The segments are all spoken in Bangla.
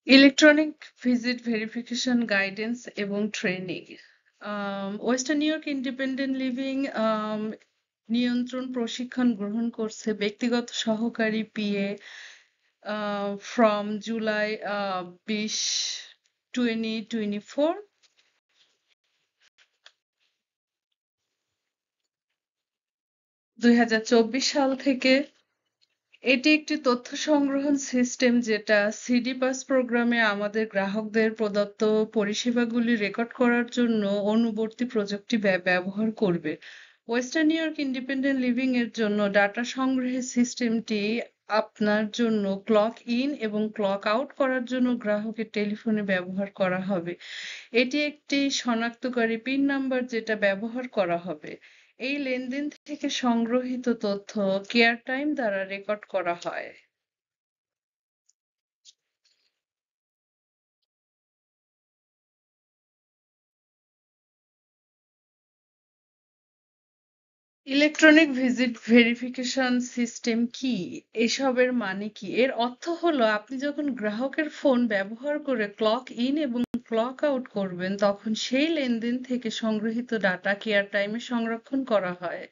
ইলেকট্রনিক ভিজিট ভেরিফিকেশন গাইডেন্স এবং training. Western new York independent living নিয়ন্ত্রণ প্রশিক্ষণ গ্রহণ করছে ব্যক্তিগত সহকারী পিএ ফ্রম জুলাই 20, 2024। 2024 সাল থেকে এটি একটি তথ্য সংগ্রহণ সিস্টেম যেটা সিডি পাস প্রোগ্রামে আমাদের গ্রাহকদের প্রদত্ত পরিষেবাগুলি রেকর্ড করার জন্য অনুবর্তী প্রযুক্তি ব্যবহার করবে। Western new York independent living এর জন্য ডাটা সংগ্রহের সিস্টেমটি আপনার জন্য ক্লক ইন এবং ক্লক আউট করার জন্য গ্রাহকের টেলিফোনে ব্যবহার করা হবে। এটি একটি শনাক্তকারী পিন নাম্বার যেটা ব্যবহার করা হবে। এই লেনদেন থেকে সংগ্রহীত তথ্য কেয়ার টাইম দ্বারা রেকর্ড করা হয়। ইলেকট্রনিক ভিজিট ভেরিফিকেশন সিস্টেম কি? এসবের মানে কি? এর অর্থ হলো আপনি যখন গ্রাহকের ফোন ব্যবহার করে ক্লক ইন এবং ক্লক আউট করবেন তখন সেই লেনদেন থেকে সংগৃহীত ডাটা কেয়ার টাইমে সংরক্ষণ করা হয়।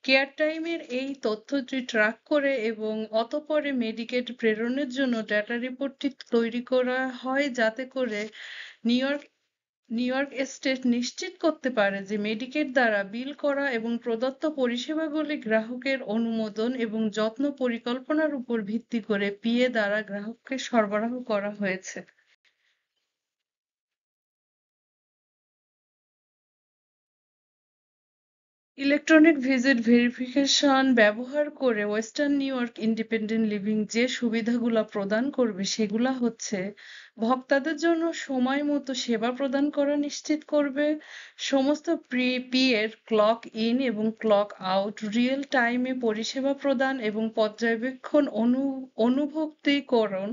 কেয়ার টাইমের এই তথ্যটি ট্র্যাক করে এবং অতঃপরে মেডিকেড প্রেরণের জন্য ডেটা রিপোর্টটি তৈরি করা হয় যাতে করে নিউ ইয়র্ক স্টেট নিশ্চিত করতে পারে যে মেডিকেড দ্বারা বিল করা এবং প্রদত্ত পরিষেবাগুলি গ্রাহকের অনুমোদন এবং যত্ন পরিকল্পনার উপর ভিত্তি করে পিএ দ্বারা গ্রাহককে সরবরাহ করা হয়েছে। ইলেকট্রনিক ভিজিট ভেরিফিকেশন ব্যবহার করে western new York independent living যে সুবিধাগুলো প্রদান করবে সেগুলা হচ্ছে ভোক্তাদের জন্য সময় মতো সেবা প্রদান করা নিশ্চিত করবে, সমস্ত পি এর ক্লক ইন এবং ক্লক আউট রিয়েল টাইমে পরিষেবা প্রদান এবং পর্যবেক্ষণ অনুভূতিকরণ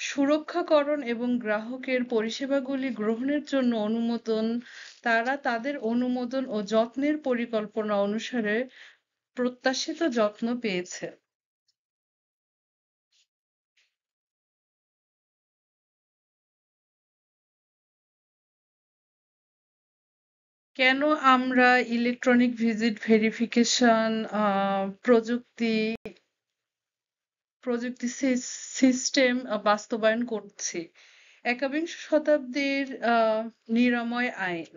সুরক্ষাকরণ এবং গ্রাহকের পরিষেবাগুলি গ্রহণের জন্য অনুমোদন। তারা তাদের অনুমোদন ও যত্নের পরিকল্পনা অনুসারে প্রত্যাশিত যত্ন পেয়েছে। কেন আমরা ইলেকট্রনিক ভিজিট ভেরিফিকেশন প্রযুক্তি প্রযুক্তি সিস্টেম বাস্তবায়ন করছি? একবিংশ শতাব্দীর নিরাময় আইন।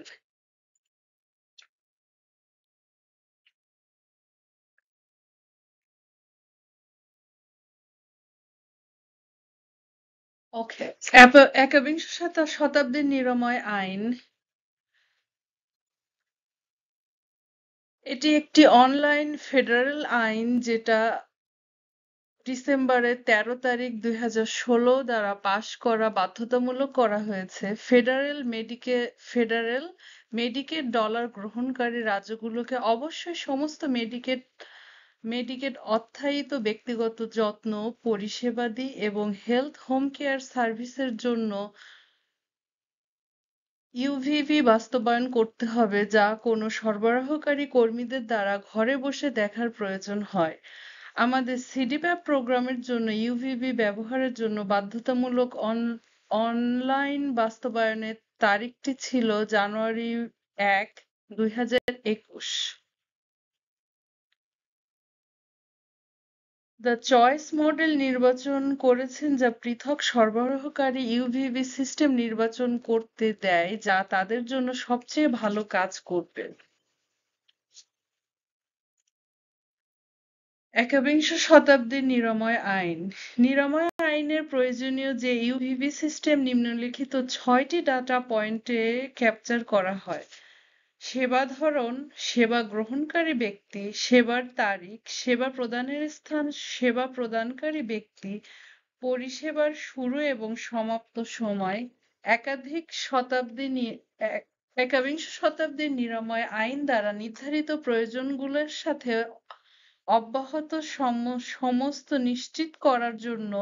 ওকে, একবিংশ শতাব্দীর নিরাময় আইন এটি একটি অনলাইন ফেডারেল আইন যেটা ডিসেম্বরের 13 তারিখ 2016 দ্বারা পাশ করা বাধ্যতামূলক করা হয়েছে। ফেডারেল মেডিকেড ডলার গ্রহণকারী রাজ্যগুলোকে অবশ্যই সমস্ত মেডিকেড অর্থায়িত ব্যক্তিগত যত্ন পরিষেবাদি এবং হেলথ হোম কেয়ার সার্ভিসের জন্য ইউভিভি বাস্তবায়ন করতে হবে যা কোনো সরবরাহকারী কর্মীদের দ্বারা ঘরে বসে দেখার প্রয়োজন হয়। আমাদের সিডিপ্যাপ প্রোগ্রামের জন্য ইউভিভি ব্যবহারের জন্য বাধ্যতামূলক অনলাইন বাস্তবায়নের তারিখটি ছিল জানুয়ারি 1, 2021। দ্য চয়েস মডেল নির্বাচন করেছেন যা পৃথক সরবরাহকারী ইউভিভি সিস্টেম নির্বাচন করতে দেয় যা তাদের জন্য সবচেয়ে ভালো কাজ করবে। একবিংশ শতাব্দীর নিরাময় আইন। নিরাময় আইনের প্রয়োজনীয় যে ইউভিভি সিস্টেম নিম্নলিখিত 6টি ডাটা পয়েন্টে ক্যাপচার করা হয়: সেবা ধরন, সেবা গ্রহণকারী ব্যক্তি, সেবার তারিখ, সেবা প্রদানের স্থান, সেবা প্রদানকারী ব্যক্তি, পরিষেবার শুরু এবং সমাপ্ত সময়। একবিংশ শতাব্দীর নিরাময় আইন দ্বারা নির্ধারিত প্রয়োজনগুলোর সাথে অব্যাহত সমস্ত নিশ্চিত করার জন্য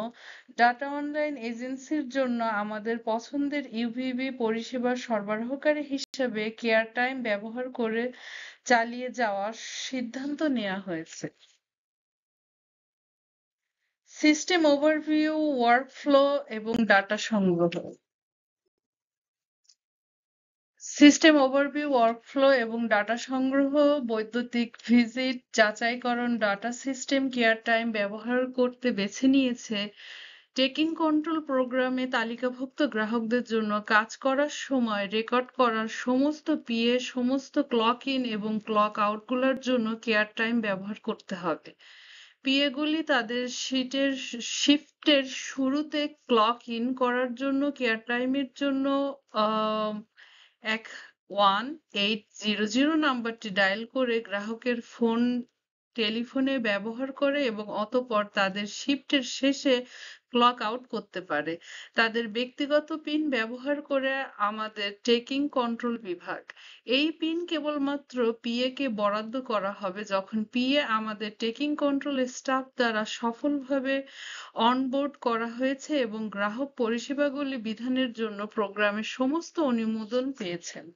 ডাটা অনলাইন এজেন্সির জন্য আমাদের পছন্দের ইউভিভি পরিষেবার সরবরাহকারী হিসাবে কেয়ার টাইম ব্যবহার করে চালিয়ে যাওয়ার সিদ্ধান্ত নেওয়া হয়েছে। সিস্টেম ওভারভিউ, ওয়ার্কফ্লো এবং ডাটা সংগ্রহ। সিস্টেম ওভারভিউ, ওয়ার্কফ্লো এবং ডাটা সংগ্রহ, বৈদ্যুতিক ভিজিট, যাচাইকরণ, ডাটা সিস্টেম কেয়ার টাইম ব্যবহার করতে বেছে নিয়েছে টেকিং কন্ট্রোল প্রোগ্রামে তালিকাভুক্ত গ্রাহকদের জন্য কাজ করার সময় রেকর্ড করার সমস্ত পিএ, সমস্ত ক্লক ইন এবং ক্লক আউটগুলোর জন্য কেয়ার টাইম ব্যবহার করতে হবে। পিএগুলি তাদের শিফটের শুরুতে ক্লক ইন করার জন্য কেয়ার টাইমের জন্য আহ 1800 নাম্বারটি ডায়াল করে গ্রাহকের টেলিফোনে ব্যবহার করে এবং অতঃপর তাদের শিফটের শেষে ক্লক আউট করতে পারে। তাদের ব্যক্তিগত পিন ব্যবহার করে আমাদের টেকিং কন্ট্রোল বিভাগ। এই পিন কেবলমাত্র পিএ কে বরাদ্দ করা হবে যখন পিএ আমাদের টেকিং কন্ট্রোল স্টাফ দ্বারা সফলভাবে অনবোর্ড করা হয়েছে এবং গ্রাহক পরিষেবাগুলি বিধানের জন্য প্রোগ্রামের সমস্ত অনুমোদন পেয়েছেন।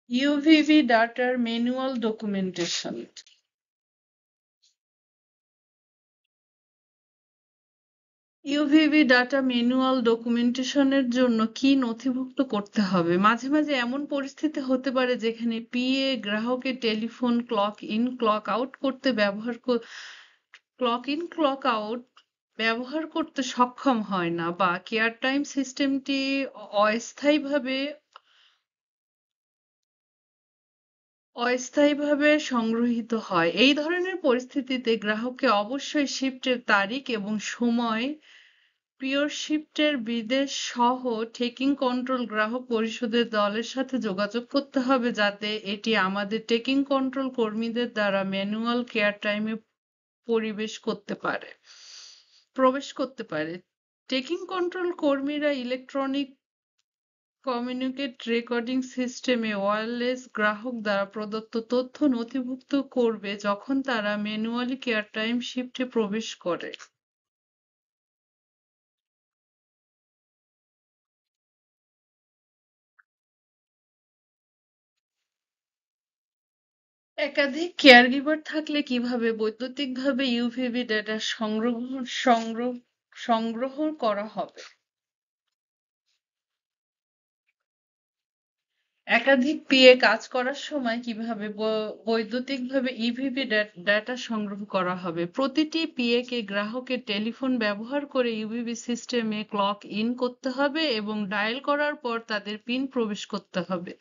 ইউভিভি ডাটার ম্যানুয়াল ডকুমেন্টেশন। ইউভিভি ডাটা ম্যানুয়াল ডকুমেন্টেশনের জন্য কি নথিভুক্ত করতে হবে? মাঝে মাঝে এমন পরিস্থিতি হতে পারে যেখানে পিএ গ্রাহকের telephone clock in clock out করতে ক্লক ইন ক্লক আউট ব্যবহার করতে সক্ষম হয় না বা কেয়ার টাইম সিস্টেমটি অস্থায়ীভাবে অস্থায়ীভাবে সংগ্রহীত হয়। এই ধরনের পরিস্থিতিতে গ্রাহককে অবশ্যই শিফটের তারিখ এবং সময়, পিওর শিফটের বিদেশ সহ টেকিং কন্ট্রোল গ্রাহক পরিষদের দলের সাথে যোগাযোগ করতে হবে যাতে এটি আমাদের টেকিং কন্ট্রোল কর্মীদের দ্বারা ম্যানুয়াল কেয়ার টাইমে প্রবেশ করতে পারে। টেকিং কন্ট্রোল কর্মীরা ইলেকট্রনিক কমিউনিকেট রেকর্ডিং সিস্টেমে ওয়্যারলেস গ্রাহক দ্বারা প্রদত্ত তথ্য নথিভুক্ত করবে যখন তারা ম্যানুয়ালি কেয়ার টাইম শিফটে প্রবেশ করে। একাধিক কেয়ারগিভার থাকলে কিভাবে বৈদ্যুতিকভাবে ইউভিভি ডেটা সংগ্রহ সংগ্রহ করা হবে? একাধিক পিএ কাজ করার সময় কিভাবে বৈদ্যুতিকভাবে ইভিভি ডেটা সংগ্রহ করা হবে? প্রতিটি পিএ কে গ্রাহকের টেলিফোন ব্যবহার করে ইউভিভি সিস্টেমে ক্লক ইন করতে হবে এবং ডায়াল করার পর তাদের পিন প্রবেশ করতে হবে।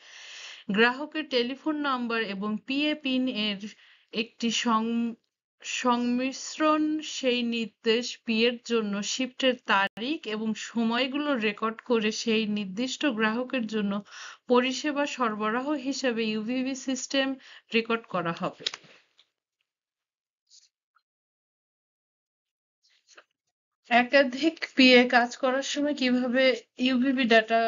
গ্রাহকের টেলিফোন নাম্বার এবং পিএ পিন এর একটি সংমিশ্রণ সেই নির্দেশ পিএর জন্য শিফটের তারিখ এবং সময়গুলো রেকর্ড করে সেই নির্দিষ্ট গ্রাহকের জন্য পরিষেবা সরবরাহ হিসাবে ইউভিভি সিস্টেম রেকর্ড করা হবে। একাধিক পিএ কাজ করার সময় কিভাবে ইউভিভি ডাটা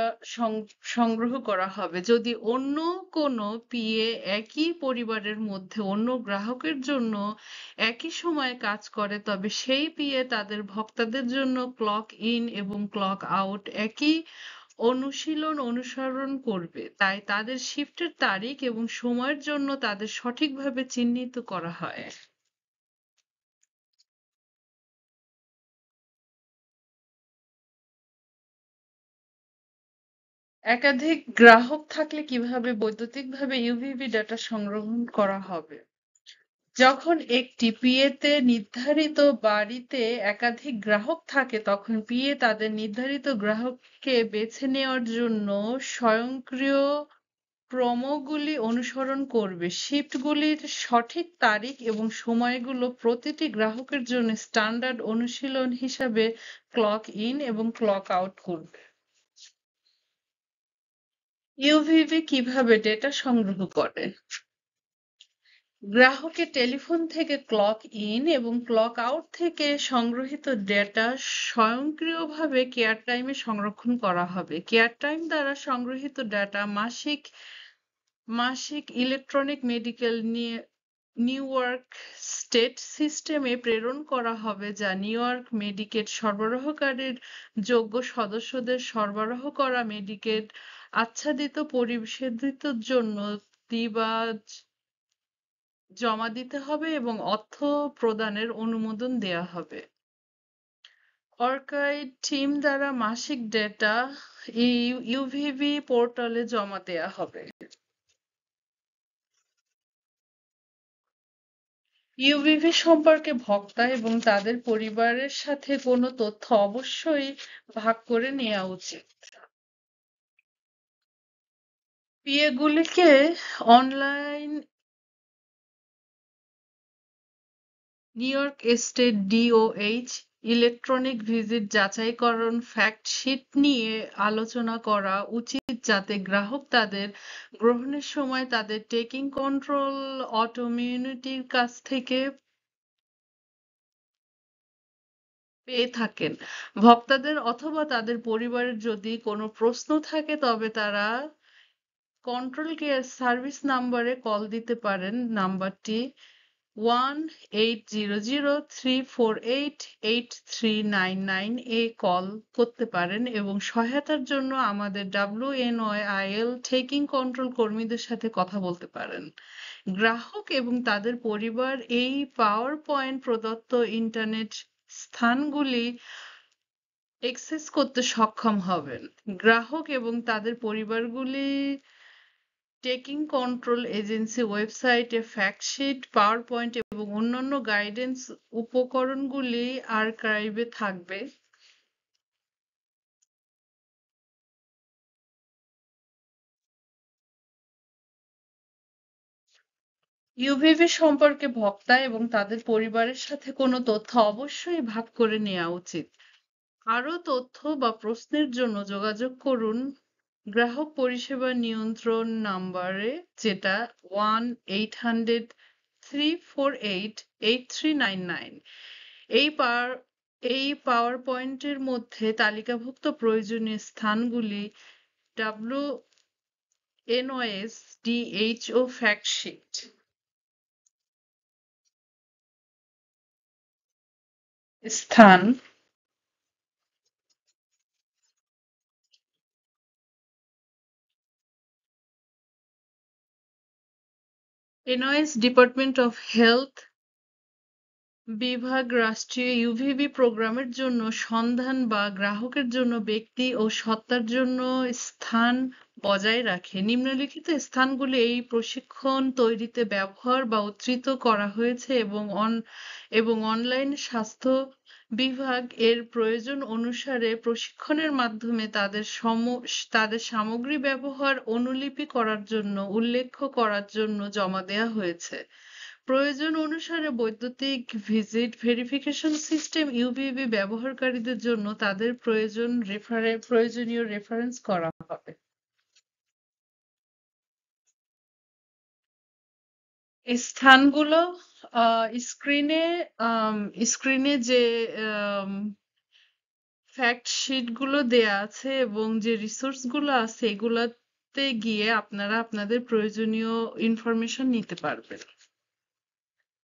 সংগ্রহ করা হবে? যদি অন্য কোনো পিএ একই পরিবারের মধ্যে অন্য গ্রাহকের জন্য একই সময়ে কাজ করে তবে সেই পিএ তাদের ভোক্তাদের জন্য ক্লক ইন এবং ক্লক আউট একই অনুশীলন অনুসরণ করবে, তাই তাদের শিফটের তারিখ এবং সময়ের জন্য তাদের সঠিকভাবে চিহ্নিত করা হয়। একাধিক গ্রাহক থাকলে কিভাবে বৈদ্যুতিকভাবে ইউভিভি ডাটা সংগ্রহণ করা হবে? যখন একটি পিএতে নির্ধারিত বাড়িতে একাধিক গ্রাহক থাকে তখন পিএ তাদের নির্ধারিত গ্রাহককে বেছে নেওয়ার জন্য স্বয়ংক্রিয় ক্রমগুলি অনুসরণ করবে। শিফটগুলির সঠিক তারিখ এবং সময়গুলো প্রতিটি গ্রাহকের জন্য স্ট্যান্ডার্ড অনুশীলন হিসাবে ক্লক ইন এবং ক্লক আউট করবে। ইউভিভি কিভাবে ডেটা সংগ্রহ করে? গ্রাহকের টেলিফোন থেকে ক্লক ইন এবং ক্লক আউট থেকে সংগ্রহিত ডেটা স্বয়ংক্রিয়ভাবে কেয়ার টাইমে সংরক্ষণ করা হবে। কেয়ার টাইম দ্বারা সংগৃহীত ডেটা মাসিক ইলেকট্রনিক মেডিকেল নিউইয়র্ক স্টেট সিস্টেমে প্রেরণ করা হবে যা নিউইয়র্ক মেডিকেড সরবরাহকারীর যোগ্য সদস্যদের সরবরাহ করা মেডিকেড আচ্ছাদিত পরিষেবার জন্য জমা দিতে হবে এবং অর্থ প্রদানের অনুমোদন দেয়া হবে। অর্কাইভ টিম দ্বারা মাসিক ডেটা ইউভিভি পোর্টালে জমা দেয়া হবে। ইউভিভি সম্পর্কে ভোক্তা এবং তাদের পরিবারের সাথে কোনো তথ্য অবশ্যই ভাগ করে নেওয়া উচিত। পিএগুলিকে online New York state DOH electronic visit যাচাইকরণ ফ্যাক্ট শিট নিয়ে আলোচনা করা উচিত যাতে গ্রাহক তাদের গ্রহণের সময় তাদের টেকিং কন্ট্রোল অটোমিউনিটির কাছ থেকে পেয়ে থাকেন। ভোক্তাদের অথবা তাদের পরিবারের যদি কোনো প্রশ্ন থাকে তবে তারা কন্ট্রোল কেয়ার সার্ভিস নাম্বারে কল দিতে পারেন। নাম্বারটি 1-800-348-8399 এ কল করতে পারেন এবং সহায়তার জন্য আমাদের WNYIL টেকিং কন্ট্রোল কর্মীদের সাথে কথা বলতে পারেন। গ্রাহক এবং তাদের পরিবার এই পাওয়ার পয়েন্ট প্রদত্ত ইন্টারনেট স্থানগুলি অ্যাক্সেস করতে সক্ষম হবেন। গ্রাহক এবং তাদের পরিবারগুলি টেকিং কন্ট্রোল এজেন্সি ওয়েবসাইটে ফ্যাক্টশিট, পাওয়ারপয়েন্ট এবং অন্যান্য গাইডেন্স উপকরণগুলি আর্কাইভে থাকবে। ইউভিভি সম্পর্কে ভোক্তা এবং তাদের পরিবারের সাথে কোনো তথ্য অবশ্যই ভাগ করে নেওয়া উচিত। আরও তথ্য বা প্রশ্নের জন্য যোগাযোগ করুন গ্রাহক পরিষেবা নিয়ন্ত্রণ নাম্বারে, যেটা 1-800-348-8399। এই পাওয়ার পয়েন্টের মধ্যে তালিকাভুক্ত প্রয়োজনীয় স্থানগুলি WNOS DHO ফ্যাক্ট শিট। স্থান NOS ডিপার্টমেন্ট অফ হেলথ বিভাগ রাষ্ট্রীয় ইউভিভি প্রোগ্রামের জন্য সন্ধান বা গ্রাহকের জন্য ব্যক্তি ও সত্তার জন্য স্থান বজায় রাখে। নিম্নলিখিত স্থানগুলি এই প্রশিক্ষণ তৈরিতে ব্যবহার বা উদ্ধৃত করা হয়েছে এবং অনলাইন স্বাস্থ্য বিভাগ এর প্রয়োজন অনুসারে প্রশিক্ষণের মাধ্যমে তাদের সামগ্রী ব্যবহার অনুলিপি করার জন্য উল্লেখ করার জন্য জমা দেওয়া হয়েছে। প্রয়োজন অনুসারে বৈদ্যুতিক ভিজিট ভেরিফিকেশন সিস্টেম ইউভিভি ব্যবহারকারীদের জন্য তাদের প্রয়োজনীয় রেফারেন্স করা হবে। স্থানগুলো স্ক্রিনে যে ফ্যাক্ট শিট গুলো দেয়া আছে এবং যে রিসোর্স গুলো আছে এগুলাতে গিয়ে আপনারা আপনাদের প্রয়োজনীয় ইনফরমেশন নিতে পারবেন।